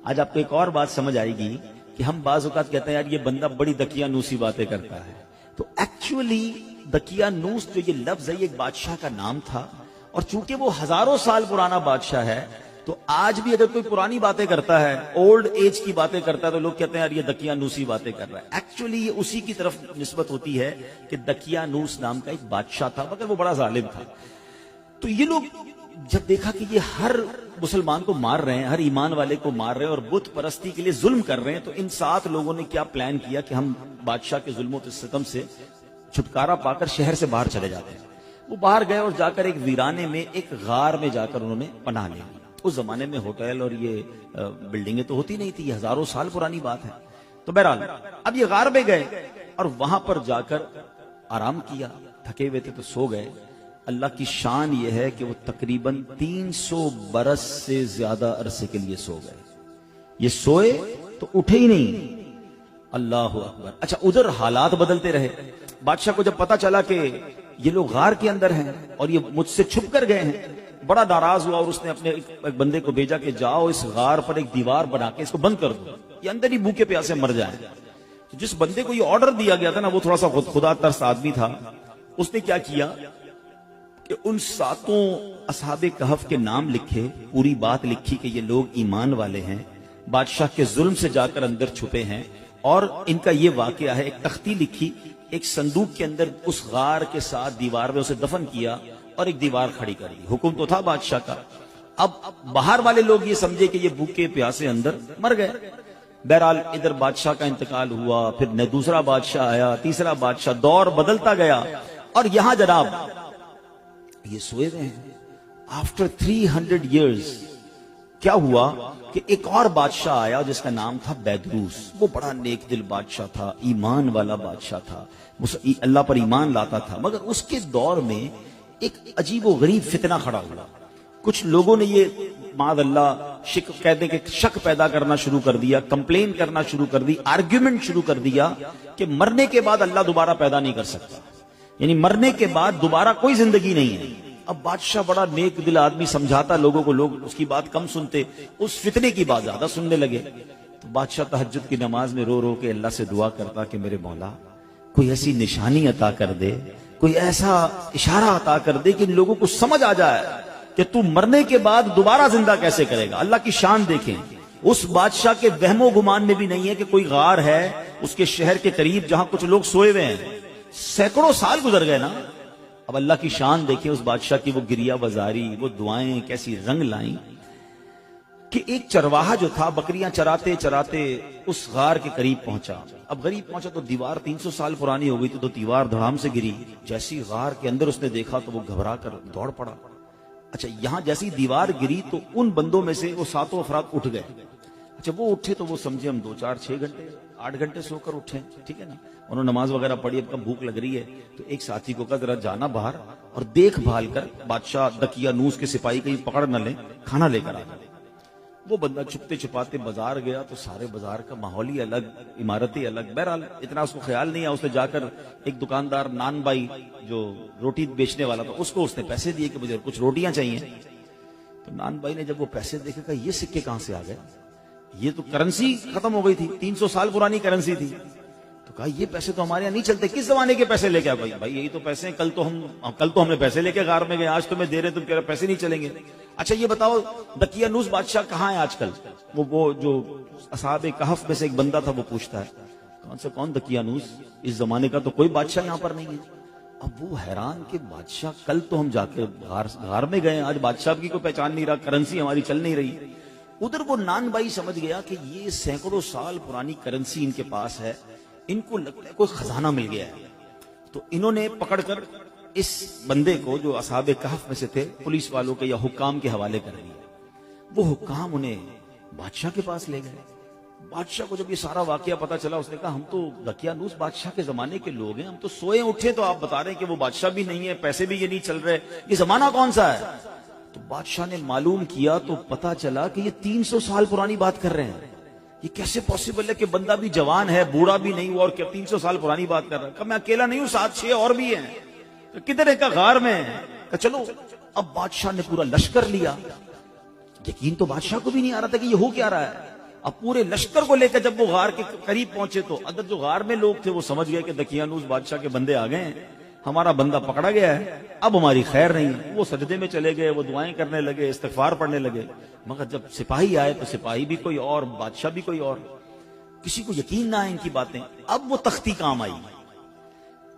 آج آپ کو ایک اور بات سمجھ آئے گی کہ ہم بعض اوقات کہتے ہیں یار یہ بندہ بڑی دقیانوسی باتیں کرتا ہے، تو ایکچولی دقیانوس جو یہ لفظ ہے یہ ایک بادشاہ کا نام تھا، اور چونکہ وہ ہزاروں سال پرانا بادشاہ ہے تو آج بھی اگر کوئی پرانی باتیں کرتا ہے، اولڈ ایج کی باتیں کرتا ہے، تو لوگ کہتے ہیں یار یہ دقیانوسی باتیں کر رہا ہے۔ ایکچولی یہ اسی کی طرف نسبت ہوتی ہے کہ دقیانوس نام کا ایک بادشاہ تھا، مگر وہ بڑا ظالم تھا۔ تو یہ لوگ جب دیکھا کہ یہ ہر مسلمان کو مار رہے ہیں، ہر ایمان والے کو مار رہے ہیں اور بت پرستی کے لیے ظلم کر رہے ہیں، تو ان 7 لوگوں نے کیا پلان کیا کہ ہم بادشاہ کے ظلم و ستم سے چھٹکارا پا کر شہر سے باہر چلے جاتے ہیں۔ وہ باہر گئے اور جا کر ایک ویرانے میں، ایک غار میں جا کر انہوں نے پناہ لی۔ اس زمانے میں ہوٹل اور یہ بلڈنگیں تو ہوتی نہیں تھی، یہ ہزاروں سال پرانی بات ہے۔ تو بہرحال اب یہ غار میں گئے اور وہاں پر جا کر آرام کیا، تھکے ہوئے تھے تو سو گئے۔ اللہ کی شان یہ ہے کہ وہ تقریباً 300 برس سے زیادہ عرصے کے لیے سو گئے۔ یہ سوئے تو اٹھے ہی نہیں۔ اللہ اکبر۔ اچھا، ادھر حالات بدلتے رہے۔ بادشاہ کو جب پتا چلا کہ یہ لوگ غار کے اندر ہیں اور یہ مجھ سے چھپ کر گئے ہیں، بڑا ناراض ہوا اور اس نے اپنے ایک بندے کو بھیجا کہ جاؤ اس غار پر ایک دیوار بنا کے اس کو بند کر دو، یہ اندر ہی بھوکے پیاسے مر جائیں۔ جس بندے کو یہ آرڈر دیا گیا تھا نا، وہ تھوڑا سا خدا ترس آدمی تھا۔ اس نے کیا کیا کہ ان 7 اصحاب کہف کے نام لکھے، پوری بات لکھی کہ یہ لوگ ایمان والے ہیں، بادشاہ کے ظلم سے جا کر اندر چھپے ہیں، اور ان کا یہ واقعہ ہے۔ ایک تختی لکھی، ایک صندوق کے اندر اس غار کے ساتھ دیوار میں اسے دفن کیا اور ایک دیوار کھڑی کر دی۔ حکم تو تھا بادشاہ کا۔ اب باہر والے لوگ یہ سمجھے کہ یہ بھوکے پیاسے اندر مر گئے۔ بہرحال ادھر بادشاہ کا انتقال ہوا، پھر دوسرا بادشاہ آیا، تیسرا بادشاہ، دور بدلتا گیا، اور یہاں جناب یہ سوئے ہوئے ہیں۔ آفٹر 300 ایئرز کیا ہوا کہ ایک اور بادشاہ آیا جس کا نام تھا بیدروس۔ وہ بڑا نیک دل بادشاہ تھا، ایمان والا بادشاہ تھا، اللہ پر ایمان لاتا تھا، مگر اس کے دور میں ایک عجیب و غریب فتنہ کھڑا ہوا۔ کچھ لوگوں نے یہ معاذ اللہ کہتے کہ شک پیدا کرنا شروع کر دیا، کمپلین کرنا شروع کر دی، آرگیومنٹ شروع کر دیا کہ مرنے کے بعد اللہ دوبارہ پیدا نہیں کر سکتا، یعنی مرنے کے بعد دوبارہ کوئی زندگی نہیں ہے۔ اب بادشاہ بڑا نیک دل آدمی، سمجھاتا لوگوں کو، لوگ اس کی بات کم سنتے، اس فتنے کی بات زیادہ سننے لگے۔ تو بادشاہ تہجد کی نماز میں رو رو کے اللہ سے دعا کرتا کہ میرے مولا کوئی ایسی نشانی عطا کر دے، کوئی ایسا اشارہ عطا کر دے کہ ان لوگوں کو سمجھ آ جائے کہ تو مرنے کے بعد دوبارہ زندہ کیسے کرے گا۔ اللہ کی شان دیکھیں، اس بادشاہ کے وہم و گمان میں بھی نہیں ہے کہ کوئی غار ہے اس کے شہر کے قریب جہاں کچھ لوگ سوئے ہوئے ہیں۔ سینکڑوں سال گزر گئے نا۔ اب اللہ کی شان دیکھیں اس بادشاہ کی، وہ گریہ بازاری، وہ دعائیں کیسی رنگ لائیں کہ ایک چرواہا جو تھا بکریاں چراتے چراتے اس غار کے قریب پہنچا۔ اب غریب پہنچا تو دیوار 300 سال پرانی ہو گئی تھی، تو دیوار دھڑام سے گری۔ جیسی غار کے اندر اس نے دیکھا تو وہ گھبرا کر دوڑ پڑا۔ اچھا، یہاں جیسی دیوار گری تو ان بندوں میں سے وہ 7 افراد اٹھ گئے۔ اچھا، وہ اٹھے تو وہ سمجھے ہم 2 4 6 گھنٹے 8 گھنٹے سو کر اٹھے، ٹھیک ہے نا، انہوں نے نماز وغیرہ پڑھی، اب کب بھوک لگ رہی ہے، تو ایک ساتھی کو کہا ذرا جانا باہر اور دیکھ بھال کر بادشاہ دقیانوس کے سپاہی کہیں پکڑ نہ لیں، کھانا لے کر آ جائے۔ وہ بندہ چھپتے چھپاتے بازار گیا تو سارے بازار کا ماحول ہی الگ، عمارتیں الگ۔ بہرحال اتنا اس کو خیال نہیں آیا، اس نے جا کر ایک دکاندار نان بائی جو روٹی بیچنے والا تھا اس کو اس نے پیسے دیے کہ مجھے کچھ روٹیاں چاہیے۔ تو نان بائی نے جب وہ پیسے دیکھے کہا یہ سکے کہاں سے آ گئے، یہ تو کرنسی ختم ہو گئی تھی، 300 سال پرانی کرنسی تھی۔ تو کہا یہ پیسے تو ہمارے یہاں نہیں چلتے، کس زمانے کے پیسے لے کے آئے؟ بھائی یہی تو پیسے ہیں، کل تو ہم نے پیسے لے کے غار میں گئے، آج تمہیں دے رہے تم کہہ رہے پیسے نہیں چلیں گے۔ اچھا یہ بتاؤ دقیانوس بادشاہ کہاں ہے آج کل؟ وہ جو اصحاب کہف میں سے ایک بندہ تھا وہ پوچھتا ہے کون دقیانوس؟ اس زمانے کا تو کوئی بادشاہ یہاں پر نہیں ہے۔ اب وہ حیران کہ بادشاہ کل تو ہم جا کے غار میں گئے، آج بادشاہ کی کوئی پہچان نہیں رہا، کرنسی ہماری چل نہیں رہی۔ ادھر وہ نان بائی سمجھ گیا کہ یہ سینکڑوں سال پرانی کرنسی ان کے پاس ہے، ان کو لگتا ہے کوئی خزانہ مل گیا ہے۔ تو انہوں نے پکڑ کر اس بندے کو جو اصحاب کہف میں سے تھے پولیس والوں کے یا حکام کے حوالے کر دیا۔ وہ حکام انہیں بادشاہ کے پاس لے گئے۔ بادشاہ کو جب یہ سارا واقعہ پتا چلا اس نے کہا ہم تو دقیانوس بادشاہ کے زمانے کے لوگ ہیں، ہم تو سوئے اٹھے تو آپ بتا رہے ہیں کہ وہ بادشاہ بھی نہیں ہے، پیسے بھی یہ نہیں چل رہے، یہ زمانہ کون سا ہے؟ تو بادشاہ نے معلوم کیا تو پتا چلا کہ یہ 300 سال پرانی بات کر رہے ہیں۔ یہ کیسے پوسیبل ہے کہ بندہ بھی جوان ہے، بوڑھا بھی نہیں ہوا اور 300 سال پرانی بات کر رہا ہے؟ کہ میں اکیلا نہیں ہوں، 7 6 اور بھی ہیں۔ تو کدھر ہے؟ کا غار میں ہے۔ کہ چلو اب بادشاہ نے پورا لشکر لیا۔ یقین تو بادشاہ کو بھی نہیں آ رہا تھا کہ یہ ہو کیا رہا ہے۔ اب پورے لشکر کو لے کر جب وہ غار کے قریب پہنچے تو اندر جو غار میں لوگ تھے وہ سمجھ گئے کہ دقیانوس بادشاہ کے بندے آ گئے ہیں، ہمارا بندہ پکڑا گیا ہے، اب ہماری خیر نہیں ہے۔ وہ سجدے میں چلے گئے، وہ دعائیں کرنے لگے، استغفار پڑھنے لگے، مگر جب سپاہی آئے تو سپاہی بھی کوئی اور، بادشاہ بھی کوئی اور، کسی کو یقین نہ آئے ان کی باتیں۔ اب وہ تختی کام آئی،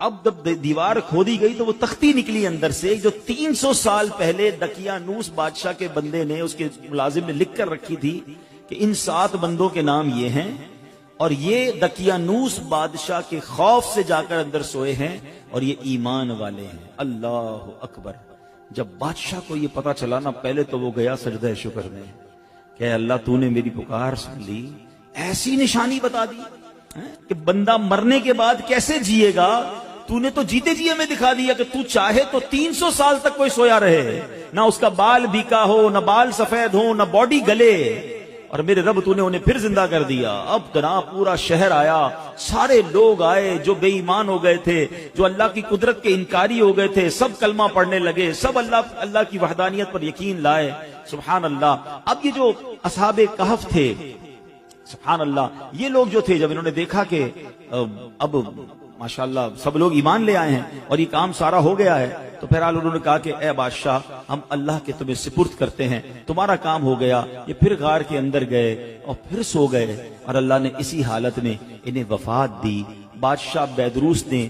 اب جب دیوار کھودی گئی تو وہ تختی نکلی اندر سے جو 300 سال پہلے دقیانوس بادشاہ کے بندے نے، اس کے ملازم نے لکھ کر رکھی تھی کہ ان 7 بندوں کے نام یہ ہیں اور یہ دقیانوس بادشاہ کے خوف سے جا کر اندر سوئے ہیں اور یہ ایمان والے ہیں۔ اللہ اکبر۔ جب بادشاہ کو یہ پتا چلا نا، پہلے تو وہ گیا سجدہ شکر میں کہ اللہ تو نے میری پکار سن لی، ایسی نشانی بتا دی کہ بندہ مرنے کے بعد کیسے جیے گا، تو نے تو جیتے جی ہمیں دکھا دیا کہ تو چاہے تو 300 سال تک کوئی سویا رہے، نہ اس کا بال بھیکا ہو، نہ بال سفید ہو، نہ باڈی گلے، اور میرے رب تو نے انہیں پھر زندہ کر دیا۔ اب جناب پورا شہر آیا، سارے لوگ آئے جو بے ایمان ہو گئے تھے، جو اللہ کی قدرت کے انکاری ہو گئے تھے، سب کلمہ پڑھنے لگے، سب اللہ کی وحدانیت پر یقین لائے۔ سبحان اللہ۔ اب یہ جو اصحاب کہف تھے، سبحان اللہ، یہ لوگ جو تھے جب انہوں نے دیکھا کہ اب ماشاءاللہ سب لوگ ایمان لے آئے ہیں اور یہ کام سارا ہو گیا ہے، تو پھر انہوں نے کہا کہ اے بادشاہ، ہم اللہ کے تمہیں سپرد کرتے ہیں، تمہارا کام ہو گیا۔ یہ پھر غار کے اندر گئے اور پھر سو گئے، اور اللہ نے اسی حالت میں انہیں وفات دی۔ بادشاہ بیدروس نے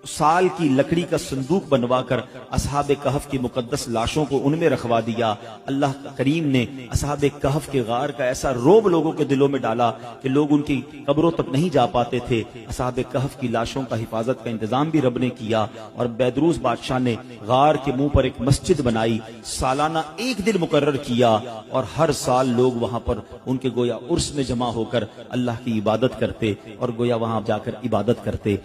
سال کی لکڑی کا صندوق بنوا کر اصحاب کہف کی مقدس لاشوں کو ان میں رکھوا دیا۔ اللہ کریم نے اصحاب کہف کے غار کا ایسا روب لوگوں کے دلوں میں ڈالا کہ لوگ ان کی قبروں تک نہیں جا پاتے تھے۔ اصحاب کہف کی لاشوں کا حفاظت کا انتظام بھی رب نے کیا، اور بیدروس بادشاہ نے غار کے منہ پر ایک مسجد بنائی، سالانہ 1 دن مقرر کیا، اور ہر سال لوگ وہاں پر ان کے گویا عرس میں جمع ہو کر اللہ کی عبادت کرتے اور گویا وہاں جا کر عبادت کرتے۔